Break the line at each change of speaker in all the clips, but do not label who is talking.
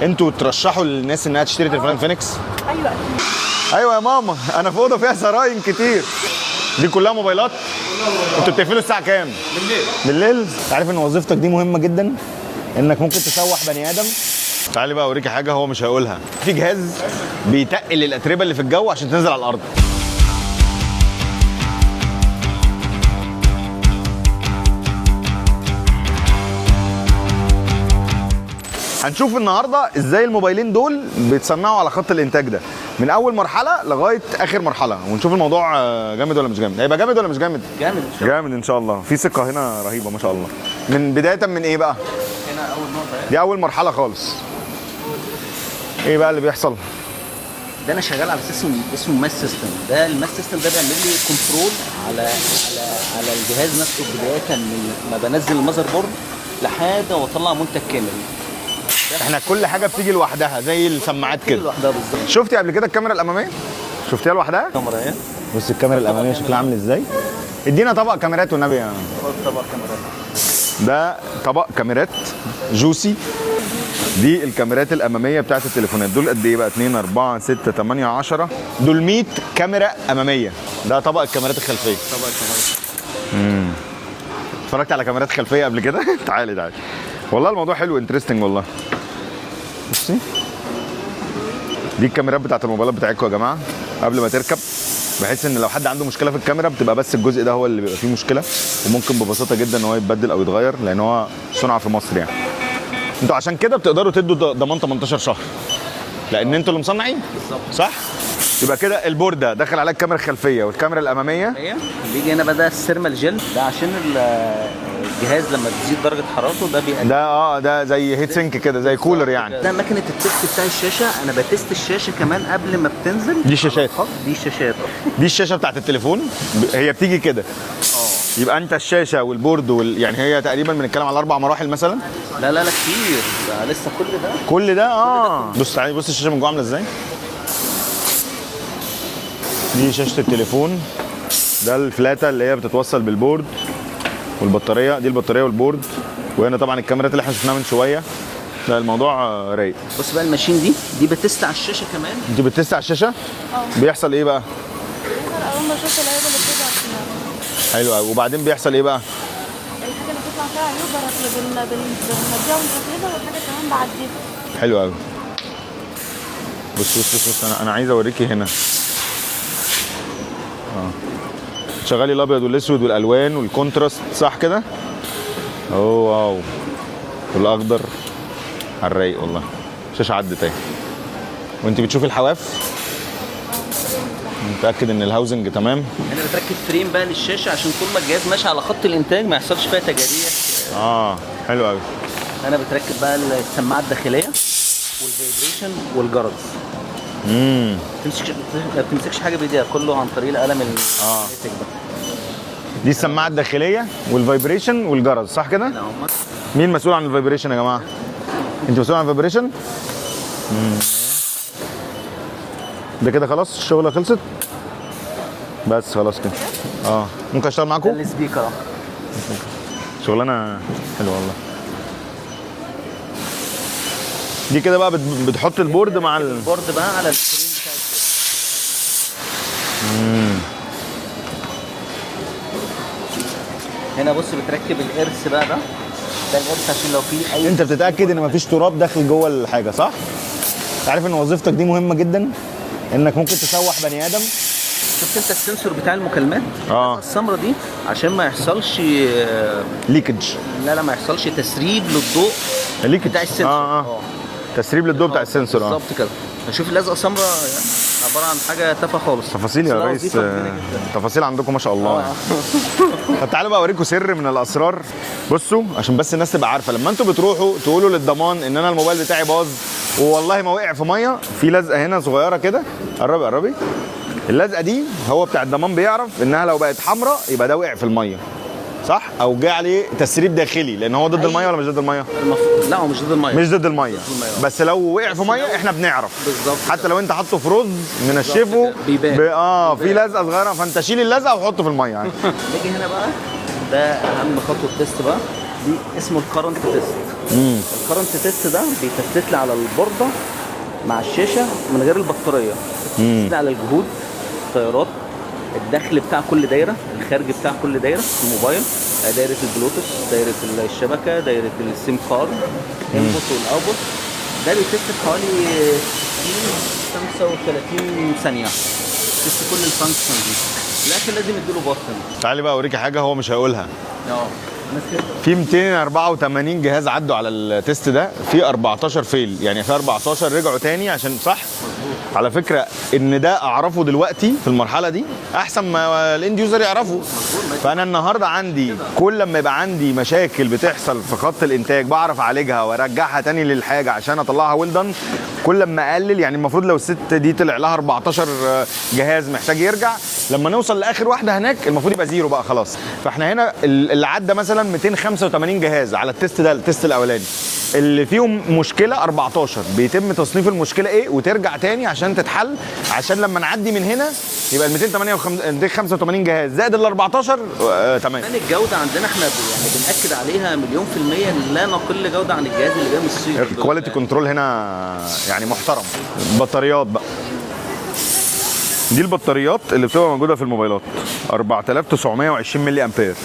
انتوا ترشحوا للناس انها تشتري تليفونات فينيكس؟
ايوه اكيد.
ايوه يا ماما، انا في اوضه فيها سراين كتير. دي كلها موبايلات؟ انتوا بتقفلوا الساعه كام؟ بالليل. عارف ان وظيفتك دي مهمه جدا، انك ممكن تسوح بني ادم. تعالي بقى اوريكي حاجه هو مش هيقولها. في جهاز بيتقل الاتربه اللي في الجو عشان تنزل على الارض. هنشوف النهارده ازاي الموبايلين دول بيتصنعوا على خط الانتاج ده من اول مرحله لغايه اخر مرحله، ونشوف الموضوع جامد ولا مش جامد. هيبقى جامد ولا مش جامد؟
جامد
جامد ان شاء الله. في ثقه هنا رهيبه ما شاء الله. من بدايه من ايه بقى؟
هنا اول نقطه
دي اول مرحله خالص. ايه بقى اللي بيحصل؟
ده انا شغال على سيستم اسمه ماس سيستم. ده الماس سيستم ده بيعمل لي كنترول على الجهاز نفسه، بدايه من ما بنزل المذر بورد لحد ما بطلع منتج كامل.
احنا كل حاجه بتيجي لوحدها زي السماعات كده.
لوحدها بالظبط.
شفتي قبل كده الكاميرا الاماميه؟ شفتيها لوحدها؟
كاميرا ايه؟
بص الكاميرا الاماميه شكلها عامل ازاي؟ ادينا طبق كاميرات والنبي يعني.
طبق كاميرا.
ده طبق كاميرات جوسي. دي الكاميرات الاماميه بتاعت التليفونات. دول قد ايه بقى؟ 2 4 6 8 10. دول 100 كاميرا اماميه. ده طبق الكاميرات الخلفيه.
طبق كاميرا.
اتفرجت على كاميرات خلفيه قبل كده؟ تعالي. والله الموضوع حلو انترستنج والله. بصي دي الكاميرات بتاعت الموبايلات بتاعتكم يا جماعه قبل ما تركب، بحيث ان لو حد عنده مشكله في الكاميرا بتبقى بس الجزء ده هو اللي بيبقى فيه مشكله، وممكن ببساطه جدا ان هو يتبدل او يتغير لان هو صنع في مصر يعني. انتوا عشان كده بتقدروا تدوا ضمان 18 شهر لان انتوا اللي مصنعين.
بالظبط.
صح؟ يبقى كده البورده داخل عليها الكاميرا الخلفيه والكاميرا الاماميه.
بيجي هنا بقى ده السيرمال جل، ده عشان الجهاز لما تزيد درجه حرارته ده بيقلل.
ده زي هيت سينك كده، زي كولر يعني.
ده ماكينه التست بتاع الشاشه. انا بتست الشاشه كمان قبل ما بتنزل.
دي شاشات.
دي الشاشات.
دي الشاشه بتاعت التليفون هي بتيجي كده. يبقى انت الشاشه والبورد يعني هي تقريبا بنتكلم على 4 مراحل مثلا.
لا كتير، ده لسه
كل ده بص تعالي بص الشاشه من جوه عامله ازاي. دي شاشه التليفون. ده الفلاته اللي هي بتتوصل بالبورد والبطاريه. دي البطاريه والبورد. وهنا طبعا الكاميرات اللي احنا شفناها من شويه. لا الموضوع رايق.
بص بقى الماشين دي بتست على الشاشه كمان.
انت بتست على الشاشه؟ بيحصل ايه بقى؟
اول ما اشوف العيوب اللي بتظهر فيها.
حلو قوي. وبعدين بيحصل ايه بقى؟
الحاجه اللي بتطلع فيها عيوب بنمديها ونركبها، والحاجه كمان بعديها.
حلو قوي. بص انا عايز اوريكي هنا. شغالي الابيض والاسود والالوان والكونتراست صح كده؟ واو. والاخضر على الرايق والله. الشاشه عدت اهي. وانت بتشوفي الحواف؟ متاكد ان الهاوزنج تمام؟
انا بتركب فريم بقى للشاشه عشان طول ما الجهاز ماشي على خط الانتاج ما يحصلش فيها تجاريح.
حلو قوي.
انا بتركب بقى السماعه الداخليه والفايبريشن والجرس. ما بتمسكش حاجه بايديها، كله عن طريق القلم الماجنتيك ده.
دي السماعه الداخليه والفايبريشن والجرس صح كده؟ مين مسؤول عن الفايبريشن يا جماعه؟ انت مسؤول عن الفايبريشن؟ ده كده خلاص الشغله خلصت؟ بس خلاص كده. ممكن اشتغل معاكم؟
ده السبيكر.
شغلانه حلوه والله. دي كده بقى بتحط البورد مع
البورد بقى على السكرين بتاع الشاشه. هنا بص بتركب الارث بقى ده الارث عشان لو في اي.
انت بتتاكد ان مفيش تراب داخل جوه الحاجه صح؟ عارف ان وظيفتك دي مهمه جدا، انك ممكن تسوح بني ادم.
شفت انت السنسور بتاع المكالمات؟ السمره دي عشان ما يحصلش
ليكج.
لا ما يحصلش تسريب للضوء بتاع السنسور.
تسريب للضوء بتاع السنسور.
بالظبط كده. هشوف اللزقه سمراء عباره عن حاجه تافهه خالص.
تفاصيل يا ريس. تفاصيل عندكم ما شاء الله. طب تعالوا بقى اوريكم سر من الاسرار. بصوا عشان بس الناس تبقى عارفه، لما انتوا بتروحوا تقولوا للضمان ان انا الموبايل بتاعي باظ والله ما وقع في ميه، في لزقه هنا صغيره كده. قربي. اللزقه دي هو بتاع الضمان بيعرف انها لو بقت حمراء يبقى ده وقع في الميه صح؟ او جه عليه تسريب داخلي لان هو ضد الميه ولا مش ضد الميه؟
لا هو مش ضد الميه.
مش ضد الميه. بس لو وقع في ميه احنا بنعرف.
بالظبط.
حتى لو انت حاطه في رز منشفه
بيبان.
في لزقه صغيره فانت شيل اللزقه وحطه في الميه يعني.
نيجي هنا بقى، ده اهم خطوه التست بقى. دي اسمه الكرنت تيست. الكرنت تيست ده بيتست لي على البورده مع الشاشه من غير البطاريه، بيتست لي على الجهود، التيارات، الدخل بتاع كل دايره، الخارج بتاع كل دايره في الموبايل، دايره البلوتوث، دايره الشبكه، دايره السيم كارد، الانبوت والاوتبوت. ده بيتست حوالي 35 ثانيه، تست كل الفانكشن دي. في الاخر لازم يديله بطن.
تعالي بقى اوريكي حاجه هو مش هيقولها.
الناس كده
في 284 جهاز عدوا على التيست ده، في 14 فيل، يعني في 14 رجعوا تاني عشان صح. على فكره ان ده اعرفه دلوقتي في المرحله دي احسن ما الاند يوزر يعرفه. فانا النهارده عندي كل لما يبقى عندي مشاكل بتحصل في خط الانتاج بعرف اعالجها وارجعها تاني للحاجه عشان اطلعها ويل دان. كل لما اقلل، يعني المفروض لو الست دي طلع لها 14 جهاز محتاج يرجع، لما نوصل لاخر واحده هناك المفروض يبقى زيرو بقى خلاص. فاحنا هنا اللي عدى مثلا 285 جهاز على التيست ده، التيست الاولاني اللي فيهم مشكله 14 بيتم تصنيف المشكله ايه وترجع تاني عشان تتحل، عشان لما نعدي من هنا يبقى ال 285 جهاز زائد ال 14 تمام.
الجوده عندنا احنا يعني بنأكد عليها مليون في المية، لا نقل جوده عن الجهاز اللي جاي من الصين.
الكواليتي كنترول هنا يعني محترم. البطاريات بقى، دي البطاريات اللي بتبقى موجوده في الموبايلات 4920 ملي امبير.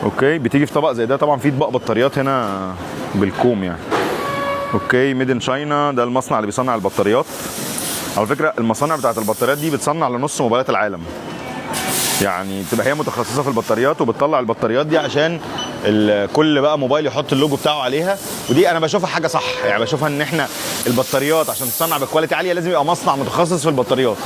اوكي، بتيجي في طبق زي ده، طبعا في اطباق بطاريات هنا بالكوم يعني. اوكي، ميد ان شاينا، ده المصنع اللي بيصنع البطاريات. على فكره المصانع بتاعت البطاريات دي بتصنع لنص موبايلات العالم، يعني بتبقى هي متخصصه في البطاريات وبتطلع البطاريات دي عشان كل بقى موبايل يحط اللوجو بتاعه عليها. ودي انا بشوفها حاجه صح، يعني بشوفها ان احنا البطاريات عشان تصنع بكواليتي عاليه لازم يبقى مصنع متخصص في البطاريات.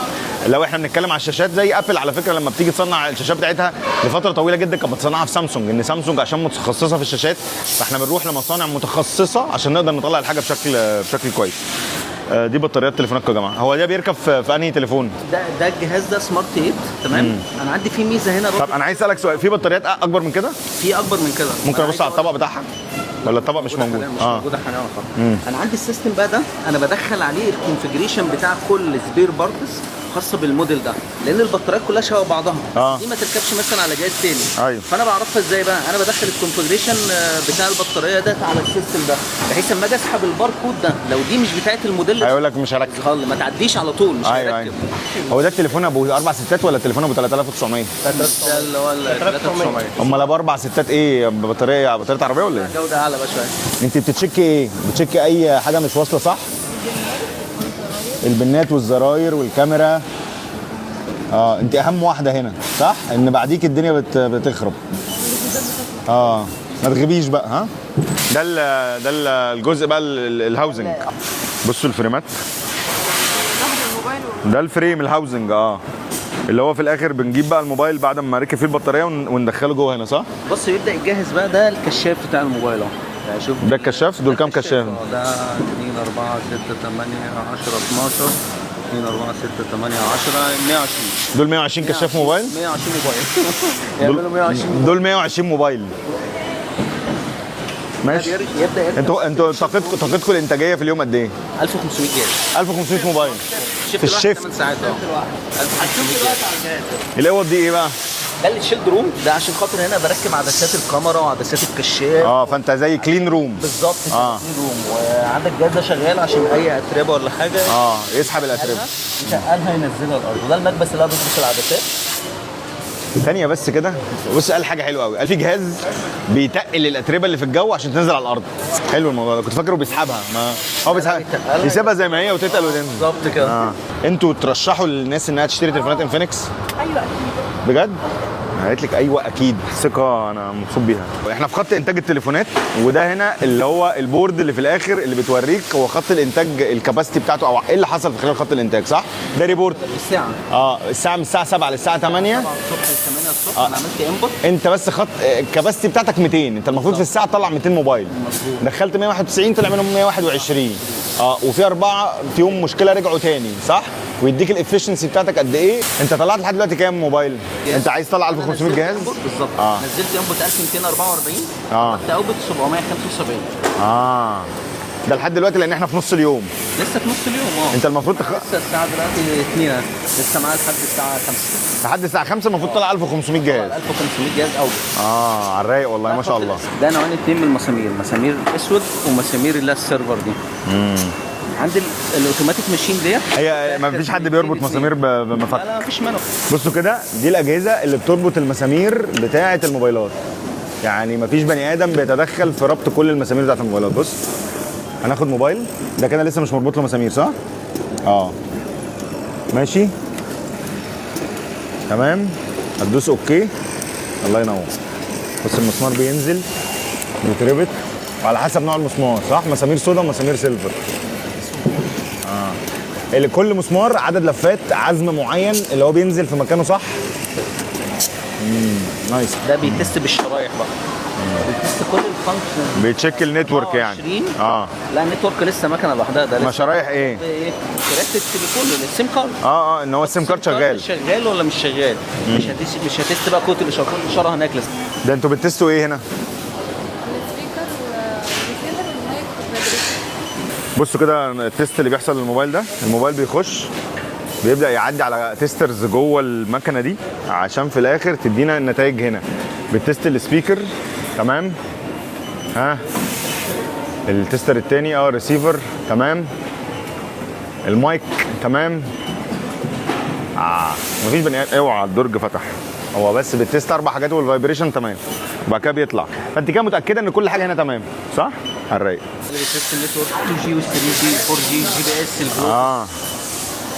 لو احنا بنتكلم على الشاشات زي ابل، على فكره لما بتيجي تصنع الشاشات بتاعتها لفتره طويله جدا كانت بتصنعها في سامسونج، ان سامسونج عشان متخصصه في الشاشات، فاحنا بنروح لمصانع متخصصه عشان نقدر نطلع الحاجه بشكل كويس. دي بطاريات تليفوناتكم يا جماعه. هو ده بيركب في انهي تليفون؟
ده الجهاز ده سمارت 8 تمام. انا عندي فيه ميزه هنا.
طب انا عايز اسالك سؤال، في بطاريات اكبر من كده؟
في اكبر من كده.
ممكن ابص على الطبق بتاعها ولا الطبق مش موجود؟
مش موجوده حاليا خالص. انا عندي السيستم بقى ده، انا بدخل عليه الكونفيجريشن بتاع كل سبير بارتس خاصه بالموديل ده، لان البطاريات كلها شبه بعضها. دي ما تركبش مثلا على جهاز تاني.
أيوه.
فانا بعرفها ازاي بقى؟ انا بدخل الكونفيجريشن بتاع البطاريه ده على السيستم ده، بحيث اما اجي اسحب الباركود ده لو دي مش بتاعت الموديل
هيقول لك مش هركب
خالص، ما تعديش على طول، مش
أيوه
هيركب.
هو ده التليفون ابو 4 ستات ولا التليفون ابو 3900؟
ده اللي هو ال 3900.
امال ابو 4 ستات ايه؟ بطاريه عربيه ولا ايه؟
جوده اعلى بقى شويه.
انت بتتشيكي ايه؟ بتشيكي اي حاجه مش واصله صح؟ البنات والزراير والكاميرا. انت اهم واحده هنا صح؟ ان بعديك الدنيا بتخرب. ما تغيبيش بقى. ها ده الجزء بقى الهاوزنج. بصوا الفريمات، ده الفريم الهاوزنج اللي هو في الاخر بنجيب بقى الموبايل بعد ما ركب فيه البطاريه وندخله جوه هنا صح؟
بص يبدا يجهز بقى، ده الكشاف بتاع الموبايل اهو. شوف
ده الكشاف. دول كام كشاف؟
ده 2 4 6 8 10 12 2 4 6 8 10 120.
دول 120 كشاف موبايل؟
120 موبايل. يعملوا 120.
دول 120 موبايل. ماشي.
يبدا
انتوا طاقتكم الانتاجيه في اليوم قد ايه؟
1500 جهاز.
1500 موبايل في الشيفت.
8 ساعات 1500 جهاز.
الاوض دي ايه بقى؟
ده الشيلد روم، ده عشان خاطر هنا بركب عدسات الكاميرا وعدسات الكشاف.
فانت زي كلين روم
بالظبط. كلين روم، وعندك جهاز ده شغال عشان اي اتربه ولا حاجه
يسحب الاتربه،
يتقلها ينزلها الارض. وده المكبس اللي بيلبس العدسات.
ثانيه بس كده. بص قال حاجه حلوه قوي، قال في جهاز بيتقل الاتربه اللي في الجو عشان تنزل على الارض. حلو الموضوع ده، كنت فاكره بيسحبها. ما هو بيسيبها زي ما هي وتتقل وتنزل.
بالظبط كده.
انتوا ترشحوا للناس انها تشتري تليفونات انفينكس؟
ايوه اكيد.
بجد؟ قالت لك ايوه اكيد، ثقه انا مبسوط بيها. احنا في خط انتاج التليفونات، وده هنا اللي هو البورد اللي في الاخر اللي بتوريك هو خط الانتاج الكباستي بتاعته او ايه اللي حصل في خلال خط الانتاج صح؟ ده ريبورت
الساعه
الساعه من الساعه 7 للساعه 8
الصبح ل 8 الصبح. انا عملت انبوت.
انت بس خط الكباستي بتاعتك 200، انت المفروض في الساعه تطلع 200 موبايل. دخلت 191 طلع منهم 121. وفي 4 فيهم مشكله رجعوا تاني صح؟ ويديك الافشنسي بتاعتك قد ايه. انت طلعت لحد دلوقتي كام موبايل؟ انت عايز تطلع 1500 جهاز
بالظبط. نزلت انبوت 1244
رحت
اوتبوت 775.
ده لحد دلوقتي لان احنا في نص اليوم.
لسه في نص اليوم
انت المفروض
لسه الساعه دلوقتي 2 لسه معايا لحد الساعه 5
لحد الساعه 5 المفروض طلع 1500 جهاز.
1500 جهاز اوجه.
على الرايق والله ما شاء الله.
ده نوعين اتنين من المسامير، مسامير اسود ومسامير اللي هي السيرفر دي. عند الاوتوماتيك ماشين ديت
هي ما فيش حد بيربط مسامير بمفك.
لا مفيش منه.
بصوا كده، دي الاجهزه اللي بتربط المسامير بتاعه الموبايلات. يعني ما فيش بني ادم بيتدخل في ربط كل المسامير بتاعه الموبايلات. بص هناخد موبايل ده كده لسه مش مربوط له مسامير صح؟ ماشي تمام. هتدوس اوكي. الله ينور. بص المسمار بينزل بيتربط وعلى حسب نوع المسمار صح؟ مسامير سودا ومسامير سيلفر. اللي كل مسمار عدد لفات عزم معين اللي هو بينزل في مكانه صح. نايس.
ده بيتست بالشرايح بقى. بيتست كل الفانكشن.
بيتشيك النتورك يعني.
لا النتورك لسه مكنه لوحدها. ده
ما شرايح ايه؟
شريحه التليفون السيم كارد.
ان هو السيم كارد شغال.
شغال ولا مش شغال؟ مش هتست بقى كود الاشاره هناك لسه.
ده انتوا بتستوا ايه هنا؟
السبيكر والريسيفر والمايك والفايبريشن.
بصوا كده التيست اللي بيحصل للموبايل ده. الموبايل بيخش بيبدا يعدي على تيسترز جوه المكنه دي عشان في الاخر تدينا النتائج هنا. بتست السبيكر تمام. التستر التاني الريسيفر تمام. المايك تمام. مفيش بني ادم. اوعى الدرج فتح. هو بس بتست 4 حاجات والفايبريشن تمام وبعد كده بيطلع. فانت كده متاكده ان كل حاجه هنا تمام صح؟ على الرايق.
اللي بيتست النتورك 2G و 3G 4G جي بي اس البلوتوث.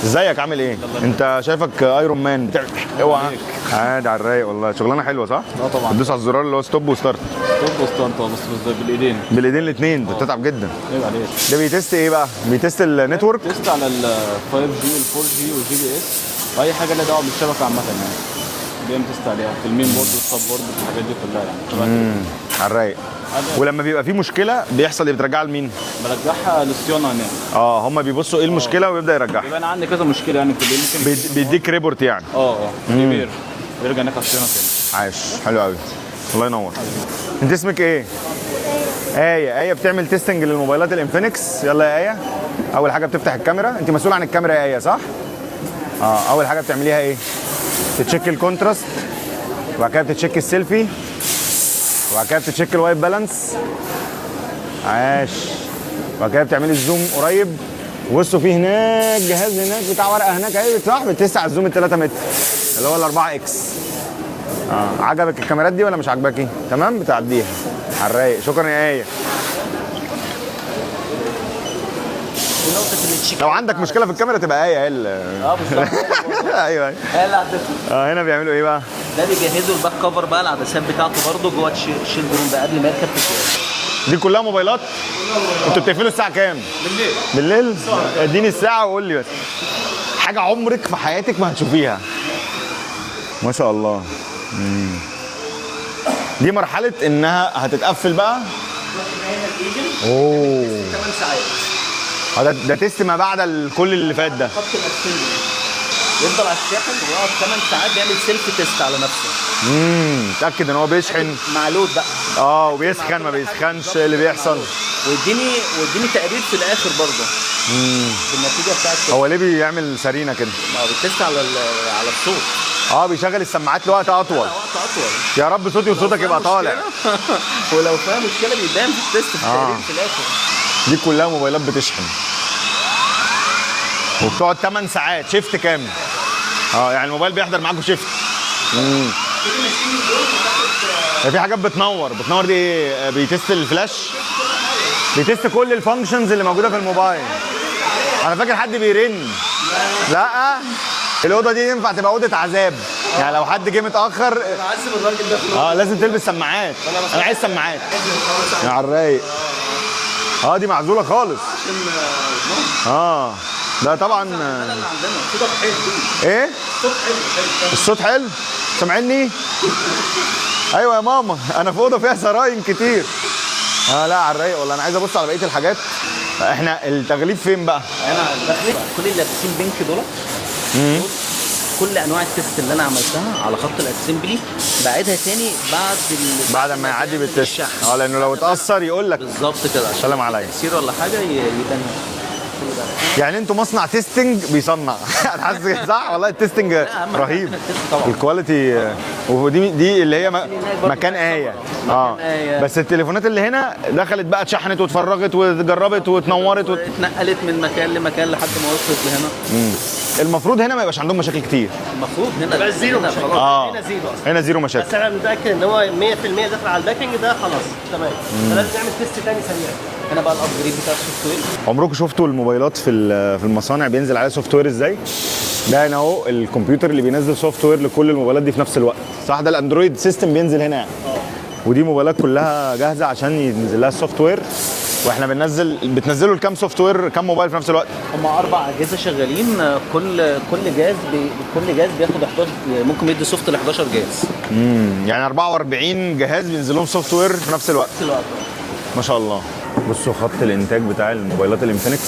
ازيك عامل ايه؟ انت شايفك ايرون مان. اوعى. عادي على الرايق والله. شغلانه حلوه صح؟
طبعا.
بتدوس على الزرار اللي هو ستوب وستارت.
ستوب وستارت بس بالايدين.
بالايدين الاثنين بتتعب جدا.
عيب عليك.
ده بيتست ايه بقى؟ بيتست النتورك.
تيست على ال 5G وال 4G والجي بي اس واي حاجه لها دعوه بالشبكه عامه يعني. بيعمل تيست عليها في المين بورد والسب بورد الحاجات دي كلها يعني.
على الرايق. ولما بيبقى في مشكله بيحصل ايه؟ بترجعها لمين؟
برجعها للصيانه هناك.
هم بيبصوا ايه المشكله ويبدا يرجعها.
يبقى انا عندي كذا مشكله يعني في ممكن
بيديك ريبورت يعني.
ريبير بيرجع هناك على الصيانه تاني.
عاش حلو قوي. الله ينور. انت اسمك ايه؟ آية بتعمل تيستنج للموبايلات الانفينكس. يلا يا آية. أول حاجة بتفتح الكاميرا. أنت مسؤولة عن الكاميرا يا آية صح؟ أول حاجة بتعمليها إيه؟ بتتشيك الكونتراست وبعد كده بتتشيك السيلفي وبعد كده بتتشيك الوايت بالانس. عاش. وبعد كده بتعملي الزوم قريب. بصوا في هناك جهاز هناك بتاع ورقة هناك أهي صح؟ بتست على الزوم 3 متر اللي هو ال 4 اكس. عجبك الكاميرات دي ولا مش عجباكي؟ تمام بتعديها على الرايق. شكرا يا آية. لو عندك مشكله في الكاميرا تبقى آية هي
بالظبط.
ايوه
هي اللي عدتها.
هنا بيعملوا ايه بقى؟
ده بيجهزوا الباك كفر بقى العدسات بتاعته برضه جوه الشيلد روم ده قبل ما يركب في الجهاز.
دي كلها موبايلات؟ انتوا بتقفلوا الساعه كام؟ بالليل؟ اديني الساعه وقول لي بس. حاجه عمرك في حياتك ما هتشوفيها. ما شاء الله. دي مرحله انها هتتقفل بقى. اوه
8 ساعات.
ده تيست ما بعد كل اللي فات ده.
خط الاسفنج يفضل على الشاحن ويقعد 8 ساعات بيعمل سيلف تيست على نفسه.
متاكد ان هو بيشحن
مع لود بقى.
وبيسخن ما بيسخنش اللي بيحصل.
ويديني تقرير في الاخر برضه بالنتيجه بتاعته.
هو ليه بيعمل سرينه كده؟
ما هو بيتست على الصوت.
بيشغل السماعات لوقت اطول.
وقت اطول.
يا رب صوتي وصوتك يبقى طالع.
ولو فيها مشكله بيبان في التست في التقرير في الاخر.
دي كلها موبايلات بتشحن وبتقعد 8 ساعات. شيفت كامل. يعني الموبايل بيحضر معاكم شيفت. في حاجات بتنور دي ايه؟ بيتست الفلاش. بيتست كل الفانكشنز اللي موجوده في الموبايل. انا فاكر حد بيرن. لا الاوضه دي ينفع تبقى اوضه عذاب. يعني لو حد جه متاخر
بعذب الراجل ده.
لازم تلبس سماعات. انا عايز سماعات. يا على الرايق. دي معزوله خالص. ده طبعا.
عندنا صوتك حلو.
ايه؟ الصوت حلو. سامعني؟ ايوه يا ماما انا في اوضه فيها سراين كتير. لا على الرايق والله. انا عايز ابص على بقيه الحاجات. احنا التغليف فين بقى؟
انا داخلين كل اللي لابسين بينك دول. كل انواع التست اللي انا عملتها على خط الاسمبلي بعيدها تاني
بعد ما يعدي بالتست. لانه لو اتاثر يقول لك
بالظبط كده عشان
سلام عليك
تاثير ولا حاجه يبان. كل ده.
يعني انتوا مصنع تيستنج بيصنع. انا حاسس صح والله التيستنج رهيب.
طبعا
الكواليتي ودي اللي هي مكان آية.
آية.
بس التليفونات اللي هنا دخلت بقى اتشحنت واتفرجت وجربت واتنورت
اتنقلت من مكان لمكان لحد ما وصلت لهنا.
المفروض هنا ما يبقاش عندهم مشاكل كتير.
المفروض هنا
بس زيرو
هنا
مشاكل.
خلاص.
هنا زيرو اصلا.
هنا زيرو مشاكل.
بس انا متاكد ان هو 100% داخل على الباكنج ده خلاص تمام. فلازم نعمل تيست تاني سريع.
هنا بقى الابجريد بتاع السوفت وير.
عمركم شفتوا الموبايلات في المصانع بينزل عليها سوفت وير ازاي؟ ده هنا اهو الكمبيوتر اللي بينزل سوفت وير لكل الموبايلات دي في نفس الوقت، صح؟ ده الاندرويد سيستم بينزل هنا يعني. ودي موبايلات كلها جاهزه عشان ينزل لها السوفت وير، واحنا بتنزلوا الكام سوفت وير كام موبايل في نفس الوقت؟
هم 4 اجهزه شغالين، كل جهاز بياخد 11، ممكن يدي سوفت ل 11 جهاز.
يعني 44 جهاز بينزل لهم سوفت وير في نفس الوقت. ما شاء الله. بصوا خط الانتاج بتاع الموبايلات الانفينكس،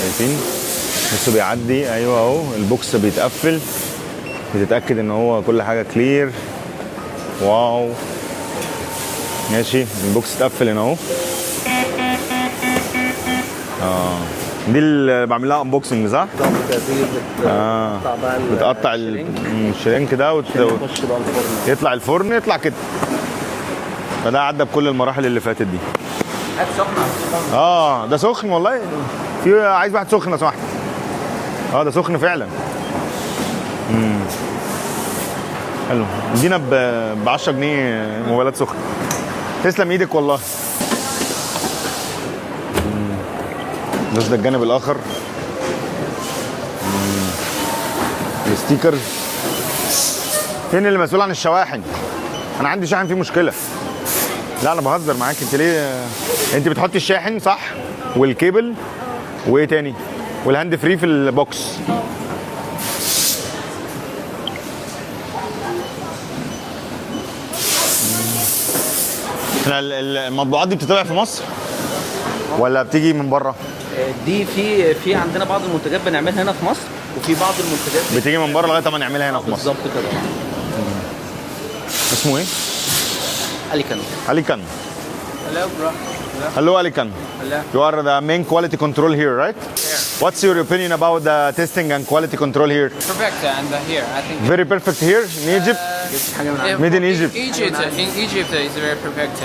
شايفين؟ بصوا بيعدي، ايوه اهو البوكس بيتقفل، بتتاكد ان هو كل حاجه كلير. واو ماشي، البوكس اتقفل هنا اهو. دي اللي بعمل لها انبوكسنج صح؟ بتقطع الشرينك ده
يخش بقى الفرن،
يطلع الفرن يطلع كده. فده عدى بكل المراحل اللي فاتت دي.
هات سخنه.
ده سخن والله. في عايز واحد سخن لو سمحت. ده سخن فعلا. حلو. ادينا ب 10 جنيه موبايلات سخنه. تسلم ايدك والله. ده الجانب الاخر. الستيكرز. فين اللي مسؤول عن الشواحن؟ انا عندي شاحن فيه مشكله. لا انا بهزر معاك. انت ليه؟ انت بتحطي الشاحن صح والكيبل وايه تاني والهاند فري في البوكس. احنا المطبوعات دي بتتباع في مصر ولا بتيجي من بره؟
دي في عندنا بعض المنتجات بنعملها هنا في مصر، وفي بعض المنتجات
بتيجي من بره لغايه ما نعملها هنا في مصر.
بالظبط كده.
اسمه ايه؟
أليكان.
أليكان.
Hello bro.
Hello Alikan.
Hello.
You are the main quality control here, right?
Yeah.
What's your opinion about the testing and quality control here?
Perfect and here I think.
Very perfect here in Egypt.
Uh,
Made in Egypt.
Egypt is very perfect.